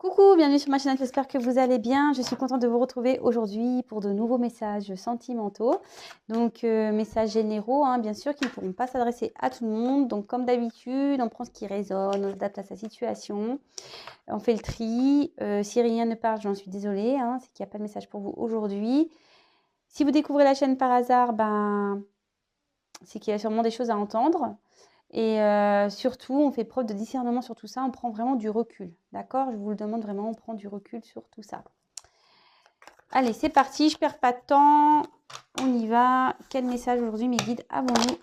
Coucou, bienvenue sur ma chaîne, j'espère que vous allez bien. Je suis contente de vous retrouver aujourd'hui pour de nouveaux messages sentimentaux. Donc, messages généraux, hein, bien sûr, qui ne pourront pas s'adresser à tout le monde. Donc, comme d'habitude, on prend ce qui résonne, on s'adapte à sa situation. On fait le tri. Si rien ne part, j'en suis désolée, hein, c'est qu'il n'y a pas de message pour vous aujourd'hui. Si vous découvrez la chaîne par hasard, c'est qu'il y a sûrement des choses à entendre. Et surtout, on fait preuve de discernement sur tout ça, on prend vraiment du recul, d'accord? Je vous le demande vraiment, on prend du recul sur tout ça. Allez, c'est parti, je perds pas de temps, on y va. Quel message aujourd'hui, mes guides, avons-nous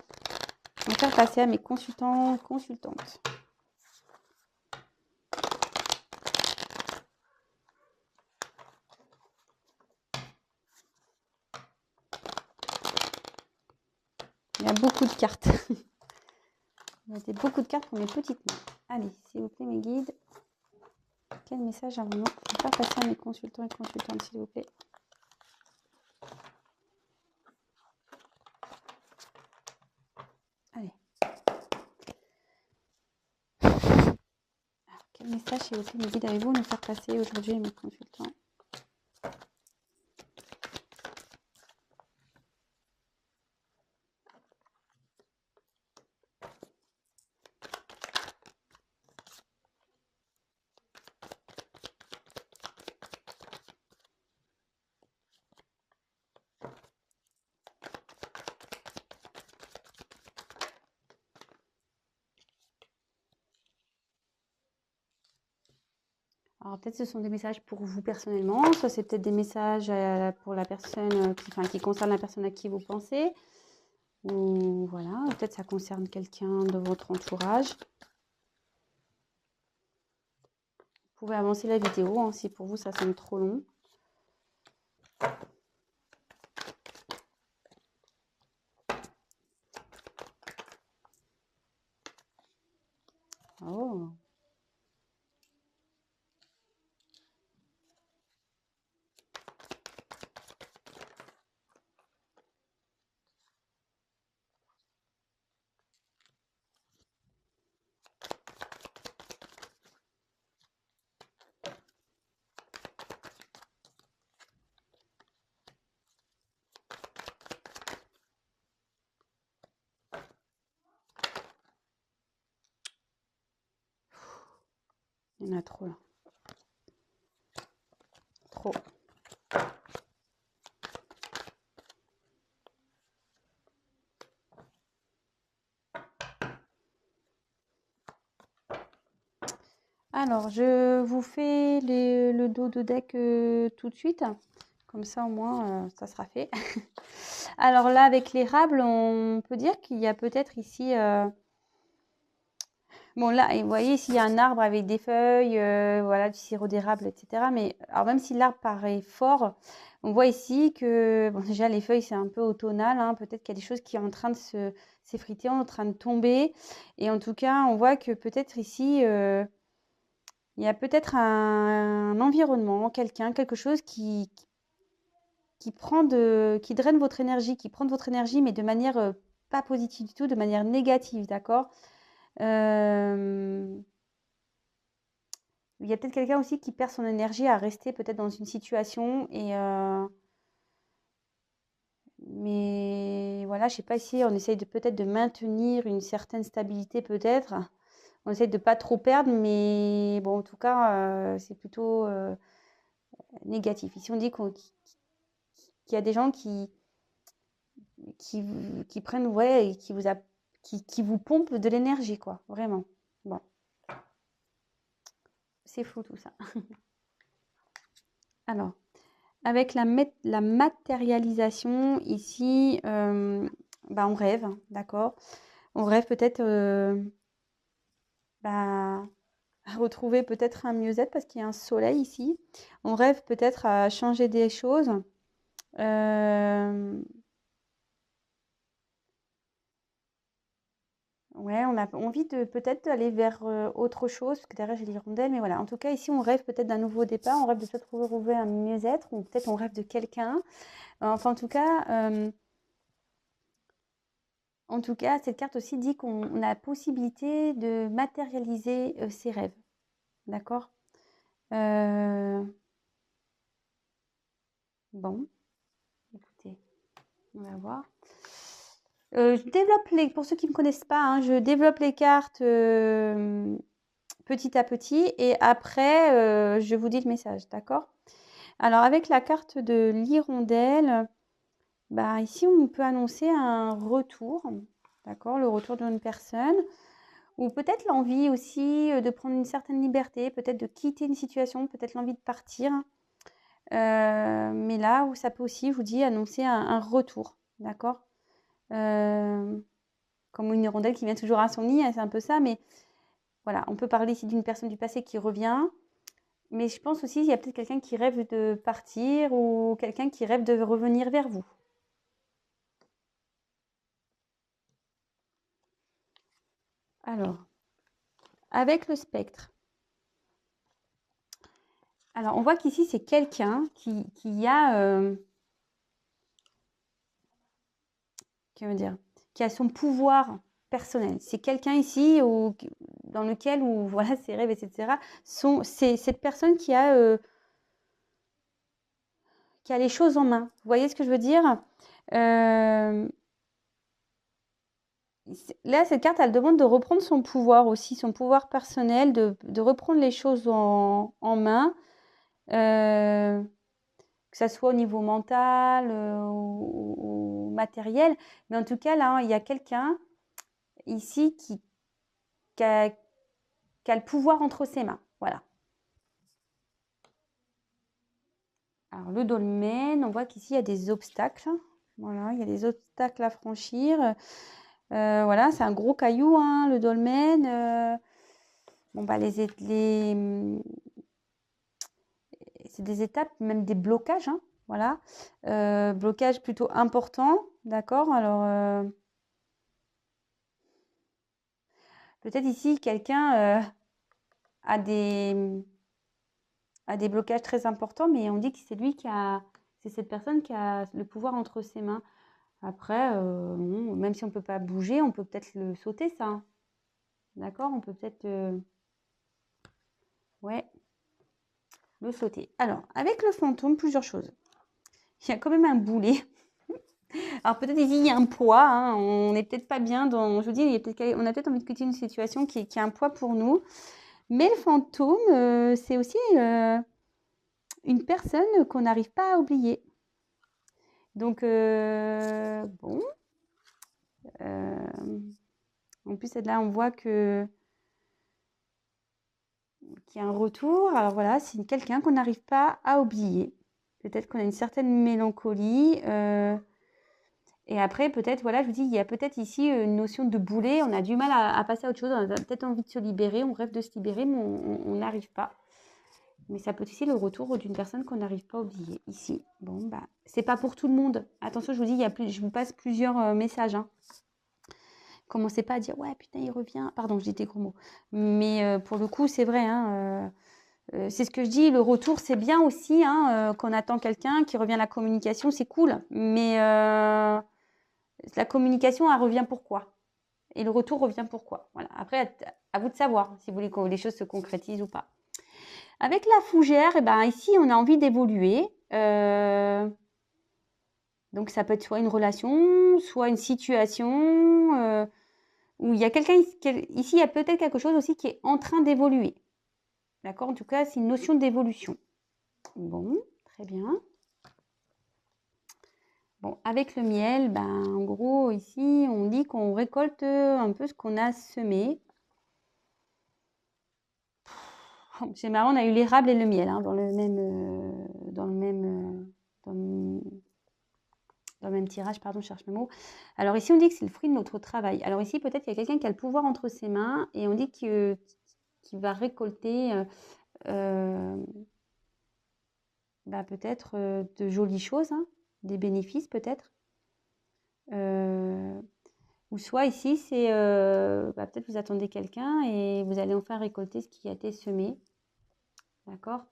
à faire passer à mes consultants, consultantes? Il y a beaucoup de cartes. Il y a beaucoup de cartes pour mes petites mains. Allez, s'il vous plaît, mes guides, quel message avons-nous à faire passer à mes consultants et consultantes, s'il vous plaît? Allez. Alors, quel message, s'il vous plaît, mes guides, avez-vous à nous faire passer aujourd'hui à mes consultants? Alors peut-être ce sont des messages pour vous personnellement, soit c'est peut-être des messages pour la personne qui concerne la personne à qui vous pensez, ou voilà, peut-être ça concerne quelqu'un de votre entourage. Vous pouvez avancer la vidéo hein, si pour vous ça semble trop long. Oh. Il y en a trop là. Trop. Alors, je vous fais le dos de deck tout de suite. Comme ça, au moins, ça sera fait. Alors là, avec l'érable, on peut dire qu'il y a peut-être ici... Bon là, et vous voyez, s'il y a un arbre avec des feuilles, voilà, du sirop d'érable, etc. Mais alors même si l'arbre paraît fort, on voit ici que bon, déjà les feuilles c'est un peu automnal, hein, peut-être qu'il y a des choses qui sont en train de s'effriter, en train de tomber. Et en tout cas, on voit que peut-être ici, il y a peut-être un environnement, quelqu'un, quelque chose qui draine votre énergie, qui prend de votre énergie, mais de manière pas positive du tout, de manière négative, d'accord? Euh, Il y a peut-être quelqu'un aussi qui perd son énergie à rester peut-être dans une situation mais voilà, je sais pas si on essaye de peut-être de maintenir une certaine stabilité peut-être. On essaye de pas trop perdre, mais bon, en tout cas, c'est plutôt négatif. Ici, on dit qu'il y a des gens qui, qui prennent, ouais, et qui vous pompent de l'énergie, quoi, vraiment. Bon, c'est fou tout ça. Alors. Avec la matérialisation, ici, on rêve, hein, d'accord? On rêve peut-être bah, à retrouver peut-être un mieux-être parce qu'il y a un soleil ici. On rêve peut-être à changer des choses. Euh, ouais, on a envie de peut-être aller vers autre chose, parce que derrière j'ai l'hirondelle, mais voilà. En tout cas, ici, on rêve peut-être d'un nouveau départ, on rêve de peut-être retrouver un mieux-être, ou peut-être on rêve de quelqu'un. Enfin, en tout cas, cette carte aussi dit qu'on a la possibilité de matérialiser ses rêves. D'accord? Euh, Bon, écoutez, on va voir. Je développe pour ceux qui ne me connaissent pas, hein, je développe les cartes petit à petit et après, je vous dis le message, d'accord? Alors, avec la carte de l'hirondelle, bah, ici, on peut annoncer un retour, d'accord? Le retour d'une personne ou peut-être l'envie aussi de prendre une certaine liberté, peut-être de quitter une situation, peut-être l'envie de partir. Mais là où ça peut aussi, je vous dis, annoncer un retour, d'accord? Comme une hirondelle qui vient toujours à son nid, hein, c'est un peu ça, mais voilà, on peut parler ici d'une personne du passé qui revient, mais je pense aussi qu'il y a peut-être quelqu'un qui rêve de partir ou quelqu'un qui rêve de revenir vers vous. Alors, avec le spectre. Alors, on voit qu'ici, c'est quelqu'un qui a, qui a son pouvoir personnel. C'est quelqu'un ici dans lequel, voilà, ses rêves, etc. C'est cette personne qui a les choses en main. Vous voyez ce que je veux dire? Là, cette carte, elle demande de reprendre son pouvoir aussi, son pouvoir personnel, de reprendre les choses en main, que ça soit au niveau mental ou matériel. Mais en tout cas, là, il y a quelqu'un ici qui a, qui a le pouvoir entre ses mains. Voilà. Alors, le dolmen, on voit qu'ici, il y a des obstacles. Voilà, il y a des obstacles à franchir. Voilà, c'est un gros caillou, hein, le dolmen. Bon, bah, c'est des étapes, même des blocages, hein, voilà. Blocage plutôt important, d'accord? Alors, peut-être ici, quelqu'un a a des blocages très importants, mais on dit que c'est cette personne qui a le pouvoir entre ses mains. Après, même si on ne peut pas bouger, on peut peut-être le sauter, ça, hein. D'accord? On peut peut-être, ouais, le sauter. Alors, avec le fantôme, plusieurs choses. Il y a quand même un boulet. Alors peut-être ici, il y a un poids, hein, on n'est peut-être pas bien dans, je vous dis, on a peut-être envie de quitter une situation qui a un poids pour nous. Mais le fantôme, c'est aussi une personne qu'on n'arrive pas à oublier. Donc, bon. En plus, là, on voit qu'il y a un retour. Alors voilà, c'est quelqu'un qu'on n'arrive pas à oublier. Peut-être qu'on a une certaine mélancolie. Et après, peut-être, voilà, je vous dis, il y a peut-être ici une notion de boulet. On a du mal à passer à autre chose. On a peut-être envie de se libérer. On rêve de se libérer, mais on n'arrive pas. Mais ça peut être aussi le retour d'une personne qu'on n'arrive pas à oublier. Ici, bon, bah, c'est pas pour tout le monde. Attention, je vous dis, je vous passe plusieurs messages, hein. Commencez pas à dire, ouais, putain, il revient. Pardon, je dis des gros mots. Mais pour le coup, c'est vrai, hein. C'est ce que je dis, le retour, c'est bien aussi, hein, qu'on attend quelqu'un qui revient à la communication, c'est cool. Mais la communication, elle revient pourquoi? Et le retour revient pourquoi? Voilà. Après, à vous de savoir si vous voulez que les choses se concrétisent ou pas. Avec la fougère, eh ben, ici, on a envie d'évoluer. Donc, ça peut être soit une relation, soit une situation où il y a quelqu'un ici, il y a peut-être quelque chose aussi qui est en train d'évoluer. D'accord? En tout cas, c'est une notion d'évolution. Bon, très bien. Bon, avec le miel, ben, en gros, ici, on dit qu'on récolte un peu ce qu'on a semé. C'est marrant, on a eu l'érable et le miel, hein, dans le même tirage, pardon, je cherche mes mots. Alors ici, on dit que c'est le fruit de notre travail. Alors ici, peut-être qu'il y a quelqu'un qui a le pouvoir entre ses mains et on dit qu'il va récolter bah, peut-être de jolies choses, hein, des bénéfices peut-être. Ou soit ici, c'est bah, peut-être vous attendez quelqu'un et vous allez enfin récolter ce qui a été semé. D'accord?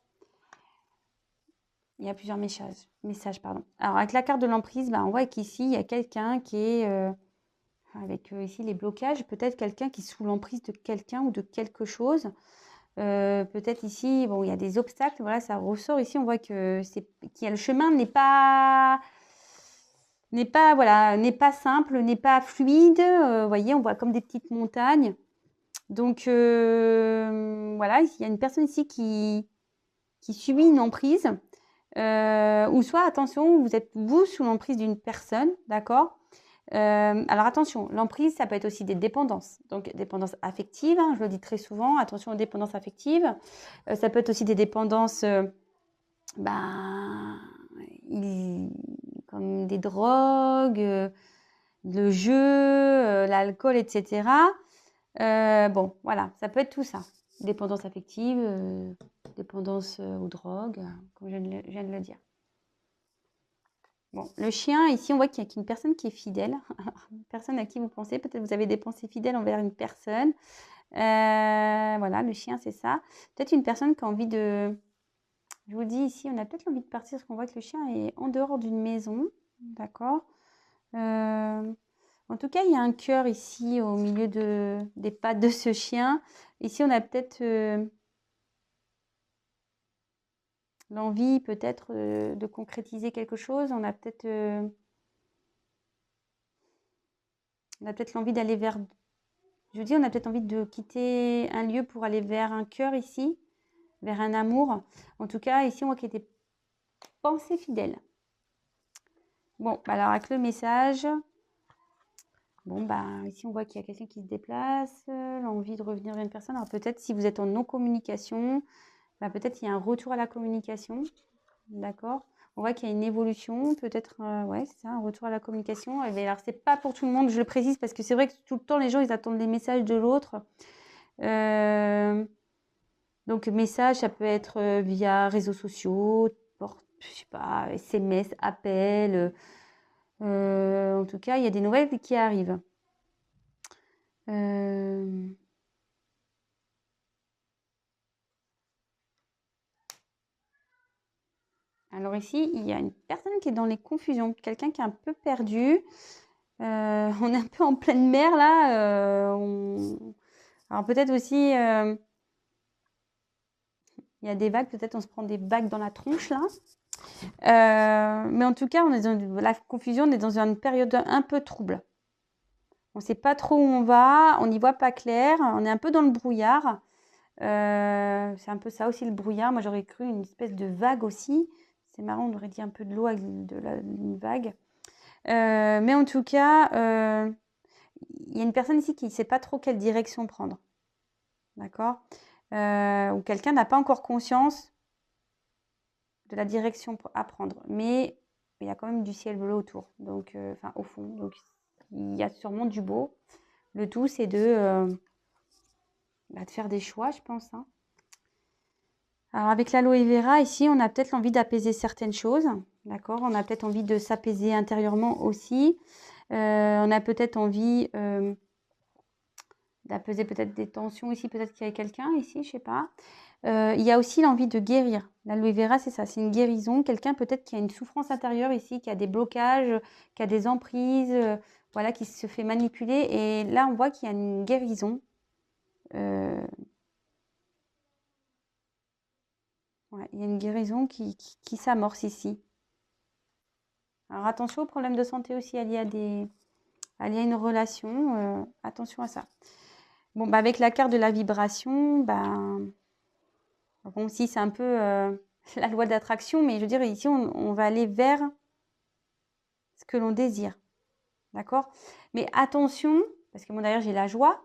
Il y a plusieurs messages, pardon. Alors, avec la carte de l'emprise, bah, on voit qu'ici, il y a quelqu'un qui est, avec ici les blocages, peut-être quelqu'un qui est sous l'emprise de quelqu'un ou de quelque chose. Peut-être ici, bon, il y a des obstacles. Voilà, ça ressort ici. On voit que le chemin voilà, n'est pas simple, n'est pas fluide. Vous voyez, on voit comme des petites montagnes. Donc, voilà, il y a une personne ici qui subit une emprise. Ou soit, attention, vous êtes vous sous l'emprise d'une personne, d'accord? Alors attention, l'emprise, ça peut être aussi des dépendances. Donc, dépendance affective, hein, je le dis très souvent, attention aux dépendances affectives. Ça peut être aussi des dépendances, comme des drogues, le jeu, l'alcool, etc. Bon, voilà, ça peut être tout ça. Dépendance affective, dépendance aux drogues, comme je viens de le dire. Bon, le chien, ici, on voit qu'il y a une personne qui est fidèle. Une personne à qui vous pensez. Peut-être vous avez des pensées fidèles envers une personne. Voilà, le chien, c'est ça. Peut-être une personne qui a envie de... Je vous dis ici, on a peut-être envie de partir parce qu'on voit que le chien est en dehors d'une maison. D'accord. En tout cas, il y a un cœur ici au milieu des pattes de ce chien. Ici, on a peut-être l'envie peut-être de concrétiser quelque chose. On a peut-être l'envie d'aller vers... Je vous dis, on a peut-être envie de quitter un lieu pour aller vers un cœur ici, vers un amour. En tout cas, ici, on voit qu'il y a des pensées fidèles. Bon, alors avec le message... Bon, ici, on voit qu'il y a quelqu'un qui se déplace, l'envie de revenir vers une personne. Alors peut-être, si vous êtes en non-communication, peut-être il y a un retour à la communication. D'accord. On voit qu'il y a une évolution, peut-être, ouais, c'est ça, un retour à la communication. Alors, c'est pas pour tout le monde, je le précise, parce que c'est vrai que tout le temps, les gens, ils attendent des messages de l'autre. Donc, message, ça peut être via réseaux sociaux, je sais pas, SMS, appel. En tout cas, il y a des nouvelles qui arrivent. Alors ici, il y a une personne qui est dans les confusions, quelqu'un qui est un peu perdu. On est un peu en pleine mer là. Alors peut-être aussi, il y a des vagues, peut-être on se prend des vagues dans la tronche là. Mais en tout cas, on est dans la confusion, on est dans une période un peu trouble. On ne sait pas trop où on va, on n'y voit pas clair, on est un peu dans le brouillard. C'est un peu ça aussi le brouillard. Moi j'aurais cru une espèce de vague aussi. C'est marrant, on aurait dit un peu de l'eau avec une vague. Mais en tout cas, il y a une personne ici qui ne sait pas trop quelle direction prendre. D'accord? Ou quelqu'un n'a pas encore conscience de la direction à prendre. Mais il y a quand même du ciel bleu autour. Donc, enfin, au fond. Donc, il y a sûrement du beau. Le tout, c'est de faire des choix, je pense. Hein. Alors, avec l'aloe vera, ici, on a peut-être l'envie d'apaiser certaines choses. D'accord? On a peut-être envie de s'apaiser intérieurement aussi. On a peut-être envie d'apaiser peut-être des tensions ici. Peut-être qu'il y a quelqu'un ici, je ne sais pas. Il y a aussi l'envie de guérir. L'aloe vera, c'est ça, c'est une guérison. Quelqu'un peut-être qui a une souffrance intérieure ici, qui a des blocages, qui a des emprises, voilà, qui se fait manipuler. Et là, on voit qu'il y a une guérison. Ouais, il y a une guérison qui s'amorce ici. Alors attention aux problèmes de santé aussi liés à une relation. Attention à ça. Bon, avec la carte de la vibration, bon, si c'est un peu la loi d'attraction, mais je veux dire, ici, on va aller vers ce que l'on désire. D'accord? Mais attention, parce que moi d'ailleurs, j'ai la joie,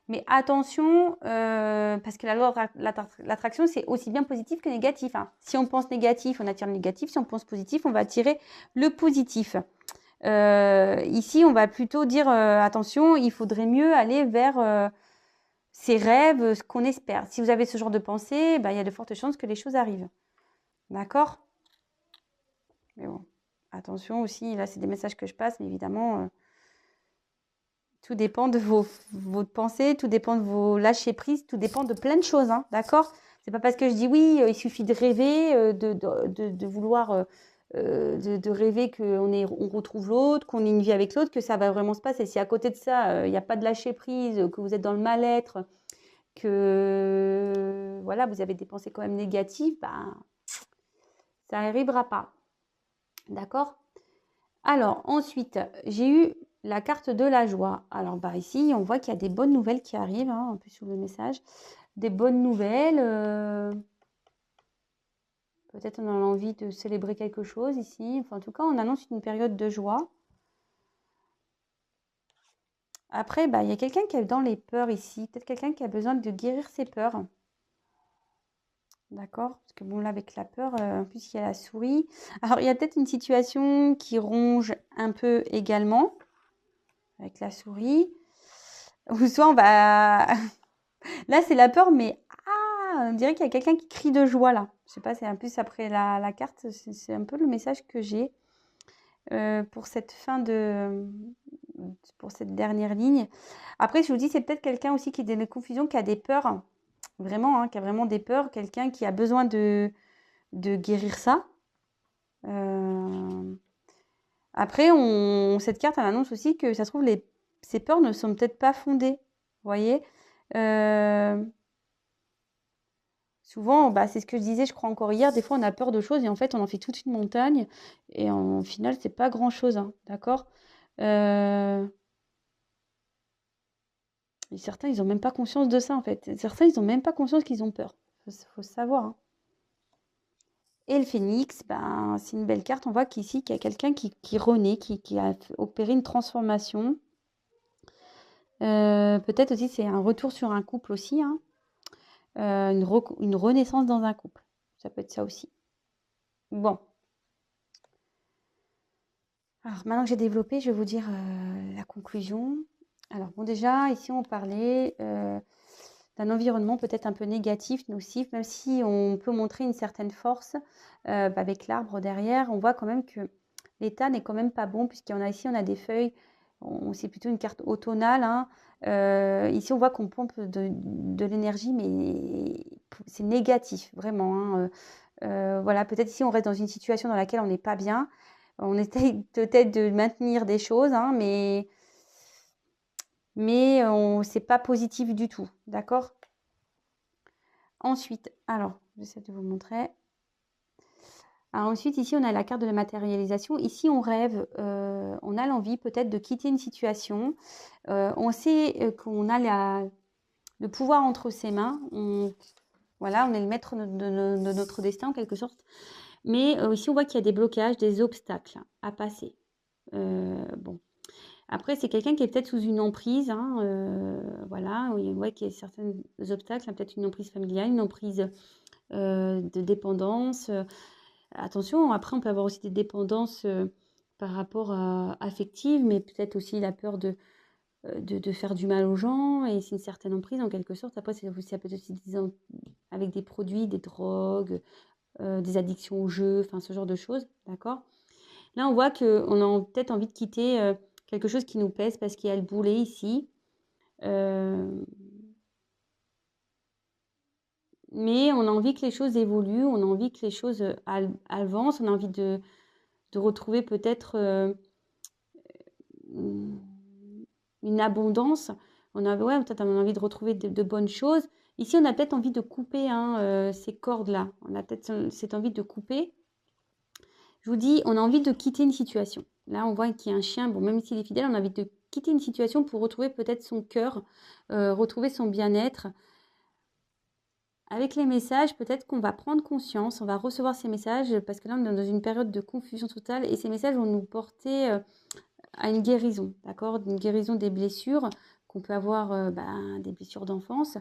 mais attention, parce que la loi de l'attraction, c'est aussi bien positif que négatif. Hein. Si on pense négatif, on attire le négatif. Si on pense positif, on va attirer le positif. Ici, on va plutôt dire, attention, il faudrait mieux aller vers ses rêves, ce qu'on espère. Si vous avez ce genre de pensée, il y a de fortes chances que les choses arrivent. D'accord? Mais bon, attention aussi, là, c'est des messages que je passe, mais évidemment... tout dépend de vos pensées, tout dépend de vos lâcher-prise, tout dépend de plein de choses, hein, d'accord? C'est pas parce que je dis oui, il suffit de rêver, de vouloir, de rêver qu'on retrouve l'autre, qu'on ait une vie avec l'autre, que ça va vraiment se passer. Si à côté de ça, il n'y a pas de lâcher-prise, que vous êtes dans le mal-être, que voilà, vous avez des pensées quand même négatives, ben, ça n'arrivera pas. D'accord? Alors, ensuite, j'ai eu la carte de la joie. Alors, bah, ici, on voit qu'il y a des bonnes nouvelles qui arrivent, hein, un peu sur le message. Des bonnes nouvelles. Peut-être on a envie de célébrer quelque chose ici. Enfin, en tout cas, on annonce une période de joie. Après, bah, il y a quelqu'un qui est dans les peurs ici. Peut-être quelqu'un qui a besoin de guérir ses peurs. D'accord? Parce que bon, là, avec la peur, en plus, il y a la souris. Alors, il y a peut-être une situation qui ronge un peu également, avec la souris. Ou soit on va... Là, c'est la peur, mais on dirait qu'il y a quelqu'un qui crie de joie, là. Je sais pas, c'est un peu après la carte, c'est un peu le message que j'ai pour cette fin de... pour cette dernière ligne. Après, je vous dis, c'est peut-être quelqu'un aussi qui est dans des confusions, qui a des peurs, vraiment, hein, qui a vraiment des peurs, quelqu'un qui a besoin de guérir ça. Après, cette carte, elle annonce aussi que ça se trouve, ces peurs ne sont peut-être pas fondées. Vous voyez souvent, bah, c'est ce que je disais, je crois encore hier, des fois on a peur de choses et en fait on en fait toute une montagne et en final c'est pas grand-chose, hein, d'accord et certains, ils n'ont même pas conscience de ça en fait. Certains, ils n'ont même pas conscience qu'ils ont peur. Faut savoir, hein. Et le phénix, ben, c'est une belle carte. On voit qu'ici, qu'il y a quelqu'un qui renaît, qui a opéré une transformation. Peut-être aussi, c'est un retour sur un couple aussi, hein. Une renaissance dans un couple. Ça peut être ça aussi. Bon. Alors, maintenant que j'ai développé, je vais vous dire la conclusion. Alors, bon, déjà, ici, on parlait d'un environnement peut-être un peu négatif, nocif, même si on peut montrer une certaine force avec l'arbre derrière, on voit quand même que l'état n'est quand même pas bon, puisqu'on a ici, on a des feuilles, c'est plutôt une carte automnale, hein. Ici, on voit qu'on pompe de l'énergie, mais c'est négatif, vraiment, hein. Voilà, peut-être ici, on reste dans une situation dans laquelle on n'est pas bien. On essaye peut-être de maintenir des choses, hein, mais c'est pas positif du tout, d'accord? Ensuite, alors, j'essaie de vous montrer. Alors ensuite, ici, on a la carte de la matérialisation. Ici, on rêve, on a l'envie peut-être de quitter une situation. On sait qu'on a le pouvoir entre ses mains. Voilà, on est le maître de notre destin en quelque sorte. Mais ici, on voit qu'il y a des blocages, des obstacles à passer. Bon. Après, c'est quelqu'un qui est peut-être sous une emprise, hein, voilà, on voit qu'il y a certains obstacles, hein, peut-être une emprise familiale, une emprise de dépendance. Attention, après, on peut avoir aussi des dépendances par rapport à affectives, mais peut-être aussi la peur de faire du mal aux gens, et c'est une certaine emprise en quelque sorte. Après, ça peut être aussi avec des produits, des drogues, des addictions aux jeux, enfin ce genre de choses, d'accord? Là, on voit qu'on a peut-être envie de quitter quelque chose qui nous pèse parce qu'il y a le boulet ici. Mais on a envie que les choses évoluent, on a envie que les choses avancent, on a envie de retrouver peut-être une abondance. Peut-être on a envie de retrouver de bonnes choses. Ici, on a peut-être envie de couper, hein, ces cordes-là. On a peut-être cette envie de couper. Je vous dis, on a envie de quitter une situation. Là, on voit qu'il y a un chien. Bon, même s'il est fidèle, on a envie de quitter une situation pour retrouver peut-être son cœur, retrouver son bien-être. Avec les messages, peut-être qu'on va prendre conscience, on va recevoir ces messages, parce que là, on est dans une période de confusion totale, et ces messages vont nous porter à une guérison, d'accord? Une guérison des blessures, qu'on peut avoir des blessures d'enfance,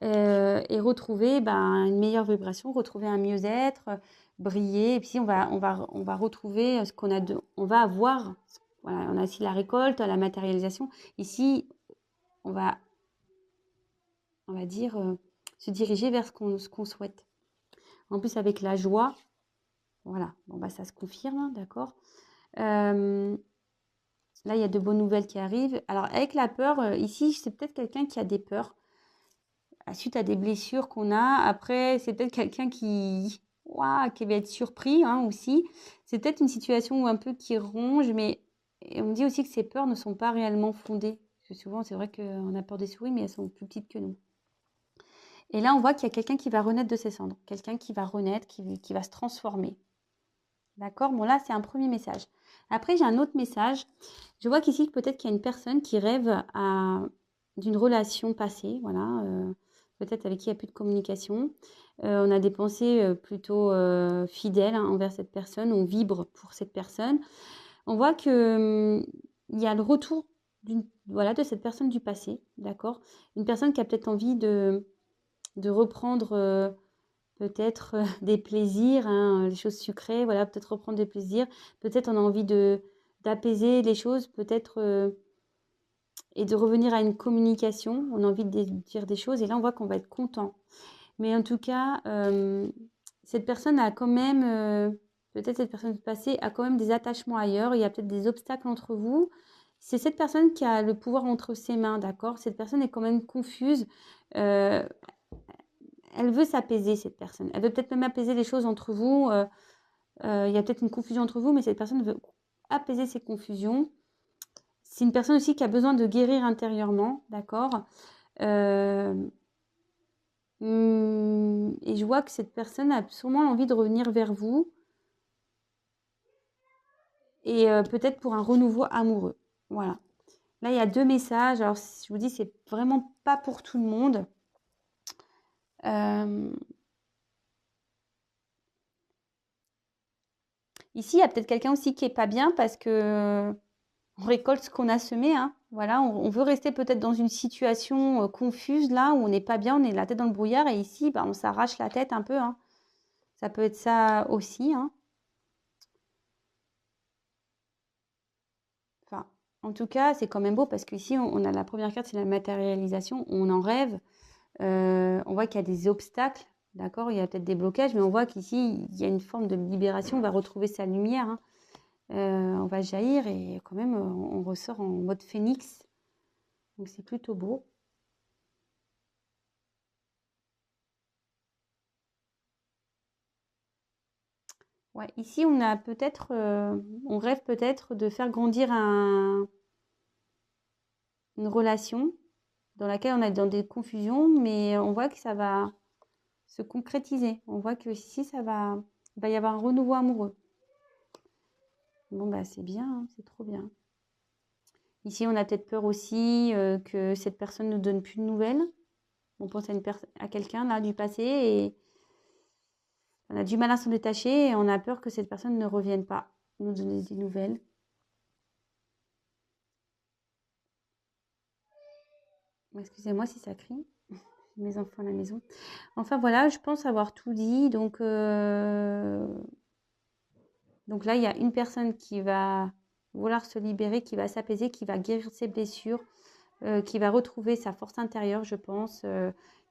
et retrouver une meilleure vibration, retrouver un mieux-être, briller, et puis on va retrouver ce qu'on a on va avoir, voilà, on a ici la récolte, la matérialisation. Ici, on va dire, se diriger vers ce qu'on souhaite. En plus, avec la joie, voilà, bon, ça se confirme, hein, d'accord. Là, il y a de bonnes nouvelles qui arrivent. Alors, avec la peur, ici, c'est peut-être quelqu'un qui a des peurs suite à des blessures qu'on a. Après, c'est peut-être quelqu'un qui va être surpris, hein, aussi. C'est peut-être une situation un peu qui ronge, mais on me dit aussi que ces peurs ne sont pas réellement fondées. Parce que souvent, c'est vrai qu'on a peur des souris, mais elles sont plus petites que nous. Et là, on voit qu'il y a quelqu'un qui va renaître de ses cendres, quelqu'un qui va renaître, qui va se transformer. D'accord? Bon, là, c'est un premier message. Après, j'ai un autre message. Je vois qu'ici, peut-être qu'il y a une personne qui rêve d'une relation passée, voilà, peut-être avec qui il n'y a plus de communication. On a des pensées plutôt fidèles envers cette personne, on vibre pour cette personne. On voit que il y a le retour voilà, de cette personne du passé, d'accord? Une personne qui a peut-être envie de reprendre peut-être des plaisirs, hein, les choses sucrées, voilà, peut-être reprendre des plaisirs. Peut-être on a envie d'apaiser les choses, peut-être et de revenir à une communication. On a envie de dire des choses et là on voit qu'on va être content. Mais en tout cas, cette personne a quand même, peut-être cette personne du passé a quand même des attachements ailleurs. Il y a peut-être des obstacles entre vous. C'est cette personne qui a le pouvoir entre ses mains, d'accord? Cette personne est quand même confuse. Euh, Elle veut s'apaiser, cette personne. Elle veut peut-être même apaiser les choses entre vous. Il y a peut-être une confusion entre vous, mais cette personne veut apaiser ces confusions. C'est une personne aussi qui a besoin de guérir intérieurement, d'accord? Et je vois que cette personne a sûrement envie de revenir vers vous. Et peut-être pour un renouveau amoureux. Voilà. Là, il y a 2 messages. Alors, je vous dis, c'est vraiment pas pour tout le monde. Ici, il y a peut-être quelqu'un aussi qui est pas bien parce que on récolte ce qu'on a semé, hein. Voilà, on veut rester peut-être dans une situation confuse là où on n'est pas bien, on est la tête dans le brouillard et ici, bah, on s'arrache la tête un peu, hein. Ça peut être ça aussi, hein. Enfin, en tout cas, c'est quand même beau parce qu'ici, on a la première carte, c'est la matérialisation. On en rêve. On voit qu'il y a des obstacles, d'accord? Il y a peut-être des blocages, mais on voit qu'ici, il y a une forme de libération. On va retrouver sa lumière, hein. On va jaillir et quand même, on ressort en mode phénix. Donc, c'est plutôt beau. Ouais, ici, on a peut-être, on rêve peut-être de faire grandir une relation dans laquelle on est dans des confusions, mais on voit que ça va se concrétiser. On voit que ici, il va y avoir un renouveau amoureux. Bon, bah, c'est bien, hein, c'est trop bien. Ici, on a peut-être peur aussi que cette personne ne nous donne plus de nouvelles. On pense à quelqu'un là du passé et on a du mal à s'en détacher et on a peur que cette personne ne revienne pas nous donner des nouvelles. Excusez-moi si ça crie. Mes enfants à la maison. Enfin voilà, je pense avoir tout dit. Donc là, il y a une personne qui va vouloir se libérer, qui va s'apaiser, qui va guérir ses blessures, qui va retrouver sa force intérieure, je pense,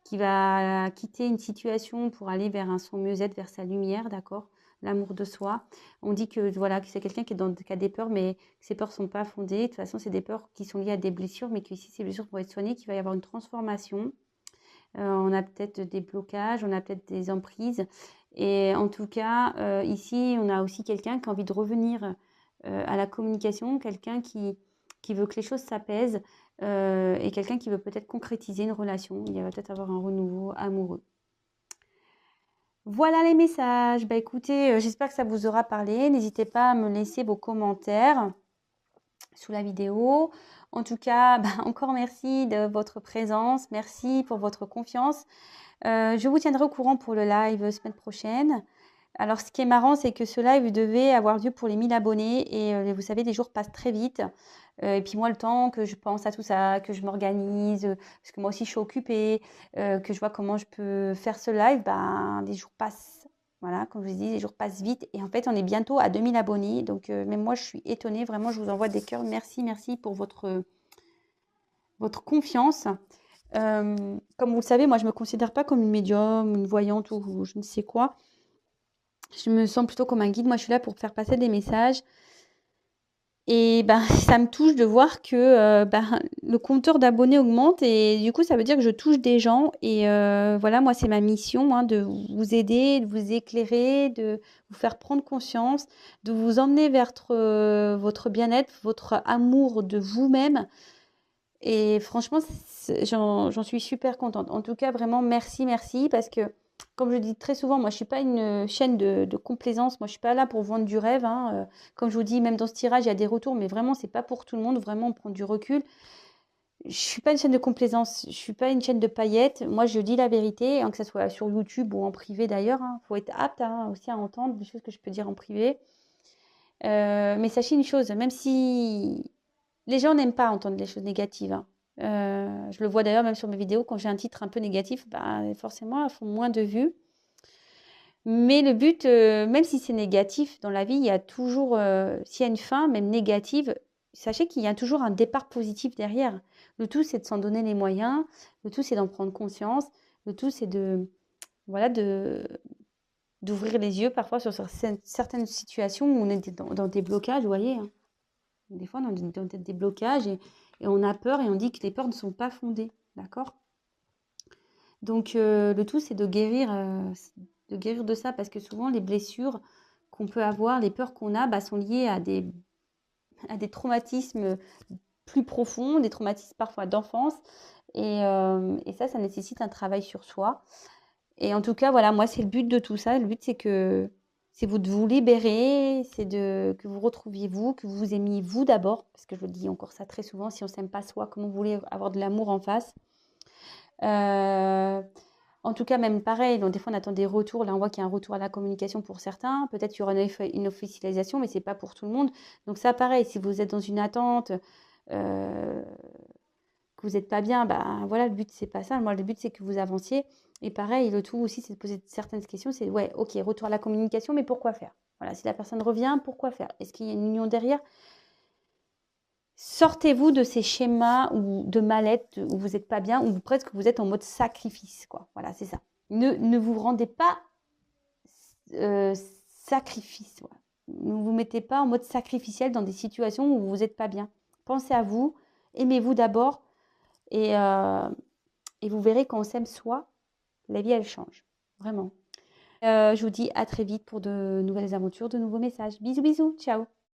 qui va quitter une situation pour aller vers son mieux-être, vers sa lumière, d'accord? L'amour de soi. On dit que voilà, que c'est quelqu'un qui a des peurs, mais que ces peurs ne sont pas fondées. De toute façon, c'est des peurs qui sont liées à des blessures, mais que ici, ces blessures vont être soignées, qu'il va y avoir une transformation. On a peut-être des blocages, on a peut-être des emprises. Et en tout cas, ici, on a aussi quelqu'un qui a envie de revenir à la communication, quelqu'un qui veut que les choses s'apaisent et quelqu'un qui veut peut-être concrétiser une relation. Il va peut-être avoir un renouveau amoureux. Voilà les messages. Bah écoutez, j'espère que ça vous aura parlé. N'hésitez pas à me laisser vos commentaires sous la vidéo. En tout cas, bah, encore merci de votre présence. Merci pour votre confiance. Je vous tiendrai au courant pour le live semaine prochaine. Alors, ce qui est marrant, c'est que ce live devait avoir lieu pour les 1000 abonnés et vous savez, les jours passent très vite. Et puis moi, le temps que je pense à tout ça, que je m'organise, parce que moi aussi, je suis occupée, que je vois comment je peux faire ce live, ben, les jours passent. Voilà, comme je vous dis, les jours passent vite. Et en fait, on est bientôt à 2000 abonnés. Donc, même moi, je suis étonnée. Vraiment, je vous envoie des cœurs. Merci, merci pour votre confiance. Comme vous le savez, moi, je ne me considère pas comme une médium, une voyante ou je ne sais quoi. Je me sens plutôt comme un guide. Moi, je suis là pour faire passer des messages. Et ben, ça me touche de voir que le compteur d'abonnés augmente et du coup, ça veut dire que je touche des gens. Et voilà, moi, c'est ma mission, hein, de vous aider, de vous éclairer, de vous faire prendre conscience, de vous emmener vers votre bien-être, votre amour de vous-même. Et franchement, j'en suis super contente. En tout cas, vraiment, merci, merci, parce que, comme je dis très souvent, moi, je suis pas une chaîne de complaisance. Moi, je suis pas là pour vendre du rêve, hein. Comme je vous dis, même dans ce tirage, il y a des retours, mais vraiment, c'est pas pour tout le monde. Vraiment, on prend du recul. Je suis pas une chaîne de complaisance. Je suis pas une chaîne de paillettes. Moi, je dis la vérité, hein, que ce soit sur YouTube ou en privé d'ailleurs, hein. Faut être apte, hein, aussi à entendre des choses que je peux dire en privé. Mais sachez une chose, même si les gens n'aiment pas entendre les choses négatives, hein. Je le vois d'ailleurs même sur mes vidéos, quand j'ai un titre un peu négatif, bah, forcément, elles font moins de vues. Mais le but, même si c'est négatif dans la vie, il y a toujours, s'il y a une fin, même négative, sachez qu'il y a toujours un départ positif derrière. Le tout, c'est de s'en donner les moyens. Le tout, c'est d'en prendre conscience. Le tout, c'est de, voilà, d'ouvrir les yeux parfois sur certaines situations où on est dans des blocages, vous voyez, hein. Des fois, on a des blocages et on a peur et on dit que les peurs ne sont pas fondées, d'accord? Donc, le tout, c'est de guérir de ça, parce que souvent, les blessures qu'on peut avoir, les peurs qu'on a, bah, sont liées à des traumatismes plus profonds, des traumatismes parfois d'enfance. Et ça nécessite un travail sur soi. Et en tout cas, voilà, moi, c'est le but de tout ça. Le but, c'est vous de vous libérer, que vous retrouviez vous, que vous vous aimiez vous d'abord, parce que je le dis encore ça très souvent, si on s'aime pas soi, comment vous voulez avoir de l'amour en face? Euh, En tout cas, même pareil, donc des fois on attend des retours. Là, on voit qu'il y a un retour à la communication pour certains. Peut-être qu'il y aura une officialisation, mais c'est pas pour tout le monde. Donc ça, pareil, si vous êtes dans une attente, euh, que vous n'êtes pas bien, bah voilà, le but c'est pas ça. Moi, le but c'est que vous avanciez. Et pareil, le tout aussi, c'est de poser certaines questions. C'est ouais, ok, retour à la communication, mais pourquoi faire? Voilà, si la personne revient, pourquoi faire? Est-ce qu'il y a une union derrière? Sortez-vous de ces schémas ou de mal-être où vous n'êtes pas bien, ou presque vous êtes en mode sacrifice, quoi. Voilà, c'est ça. Ne vous rendez pas euh, sacrifice. Voilà. Ne vous mettez pas en mode sacrificiel dans des situations où vous n'êtes pas bien. Pensez à vous, aimez-vous d'abord, et, euh, et vous verrez quand on s'aime soi, la vie elle change. Vraiment. Je vous dis à très vite pour de nouvelles aventures, de nouveaux messages. Bisous, bisous, ciao.